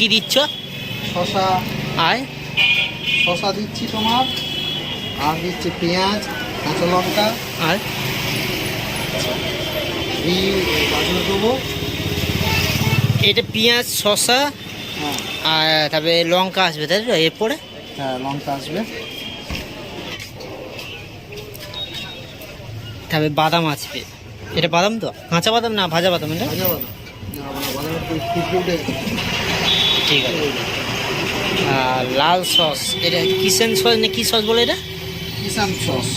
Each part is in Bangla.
কি দিচ্ছ? শসা আয় শসা দিচ্ছি তোমার, আর দিচ্ছি পেঁয়াজ, কাঁচা লঙ্কা, আর গাজর দেবো। এটা পেঁয়াজ শসা হ্যাঁ আর তারপরে লঙ্কা আসবে, তাই তো? এরপরে হ্যাঁ লঙ্কা আসবে। তারপরে বাদাম আসবে। এটা বাদাম তো? কাঁচা বাদাম না ভাজা বাদাম? এটা ভাজা বাদাম না, বাদামের ফুটে উঠে ঠিক আছে। আর লাল সস, এটা কিষান সস না কি সস বলে এটা? কিষান সস।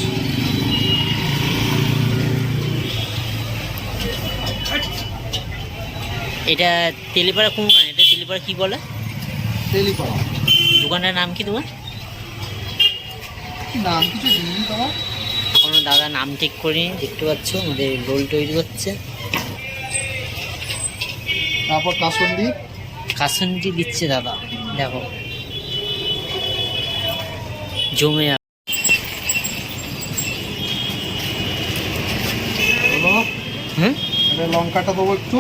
এটা তেলিপাড়া কোনখানে? এটা তেলিপাড়া কি বলে? তেলিপাড়া। দোকানটার নাম কি তোমার? নাম কিছু দিইনি তোমার। কোনো দাদা নাম ঠিক করিনি, দেখতে পাচ্ছ আমাদের রোল তৈরি করছে। তারপর কাসুন্দি। কাসুন্দি দিচ্ছে দাদা, দেখো জমে যাবে। হলো হুম, এটা লঙ্কাটা দেবো একটু।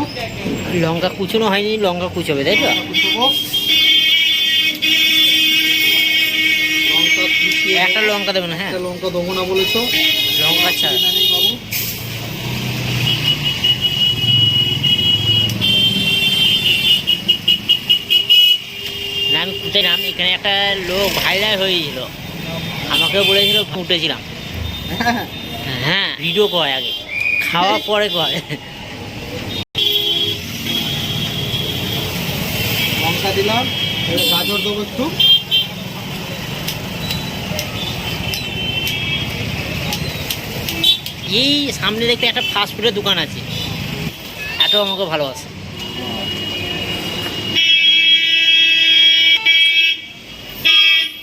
লঙ্কা কুচোনো হয়নি, লঙ্কা কুচোবে তাই তো? দেবো লঙ্কা কুচিয়ে। একটা লঙ্কা দেবে না? হ্যাঁ, একটা লঙ্কা দেবো না বলেছো। লঙ্কা ছাড়া। নেই বাবু। না আমি কুটেলাম, এখানে একটা লোক ভাইরাল হয়েছিল, আমাকেও বলেছিল কুটেছিলাম। হ্যাঁ হ্যাঁ, ভিডিও করে আগে, খাওয়া পরে করে। লঙ্কা দিলাম, এবার গাজর দেবো একটু। এই সামনে দেখতে একটা ফাস্টফুডের দোকান আছে, এত আমাকে ভালোবাসে।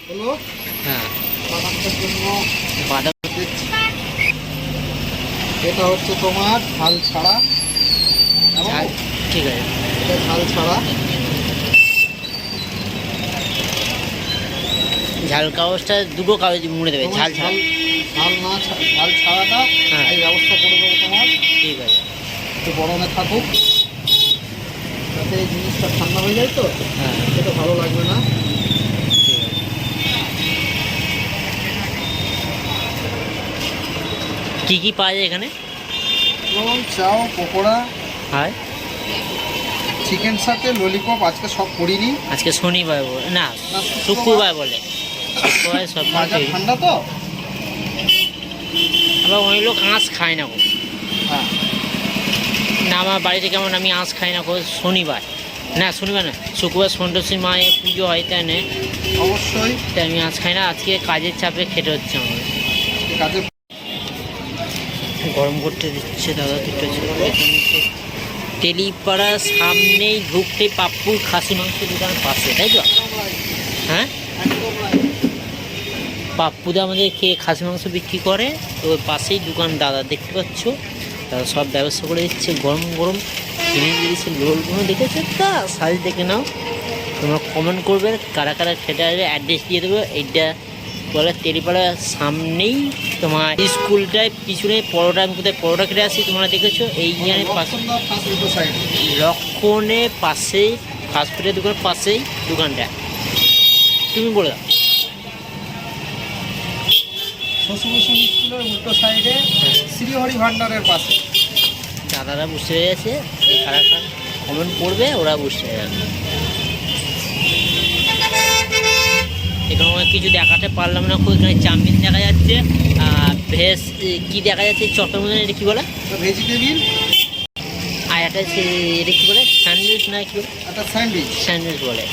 হলো হ্যাঁ, বাদামটার জন্য বাদাম দিচ্ছি। এটা হচ্ছে তোমার ঝাল ছাড়া। ঝাল, ঠিক আছে। এটা ঝাল ছাড়া। ঝাল কাগজটা দুটো কাগজ মুড়ে দেবে, তোমার ঝাল ঝাল। ঝাল না ঝাল ছাড়াটা হ্যাঁ। এই ব্যবস্থা করে দেবো তোমার। ঠিক আছে। একটু গরমে থাকুক, যাতে এই জিনিসটা ঠান্ডা হয়ে যায় তো, হ্যাঁ, সেটা ভালো লাগবে না। ঠিক আছে। কি কি পাওয়া যায় এখানে? রোল, চাও, পকোড়া, হয় চিকেন সাথে ললিপপ। আজকে সব করিনি, আজকে শনিবার বলে না, না, শুক্রবার বলে। শুক্রবার সব বাজার তৈরি। ঠান্ডা তো। আবার অনেক লোক আঁশ খায় না গো। হ্যাঁ না, আমার বাড়িতে কেমন আমি আঁশ খাই না গো। শনিবার না, শনিবার না, শুক্রবার সন্তোষী মায়ের পুজো হয়, তাই না? অবশ্যই। তাই আমি আঁশ খাই না, আজকে কাজের চাপে খেতে হচ্ছে আমার। কাজে গরম করতে দিচ্ছে দাদা, দুটো ছিল। তেলিপাড়ার সামনেই ঢুকতে পাপ্পুর খাসি মাংস দোকান পাশে, তাই তো? হ্যাঁ, পাপ্পুদা আমাদের খেয়ে খাসি মাংস বিক্রি করে, তো ওর পাশেই দোকান দাদা, দেখতে পাচ্ছ দাদা সব ব্যবস্থা করে দিচ্ছে। গরম গরম কিনে দিয়েছে রোলগুলো, দেখেছো? তা সাইজ দেখে নাও, তোমরা কমেন্ট করবে কারা কারা খেতে আসবে, অ্যাড্রেস দিয়ে দেবো। এইটা বলে তেলিপাড়ার সামনেই তোমার স্কুলটায় পিছনে পরোটা, আমি কোথায় পরোটা খেতে আসি তোমরা দেখেছো, এই পাশে লক্ষণের পাশেই, ফাস্টফুডের দোকানের পাশেই দোকানটা। তুমি বলে দাও। শশীভূষণ স্কুলের উল্টো সাইডে শ্রীহরি ভান্ডারের পাশে। দাদারা বসে গেছে, কারা কারা কমেন্ট করবে ওরা বসে যাবে। এখানে অনেক কিছু দেখাতে পারলাম না, এখানে চাউমিন দেখা যাচ্ছে, ভেজ কি দেখা যাচ্ছে, চপের মধ্যে এটা কী বলে? ভেজিটেবিল। আর একটা এটা কী বলে, স্যান্ডউইচ না কি বলে? একটা স্যান্ডউইচ। স্যান্ডউইচ বলে।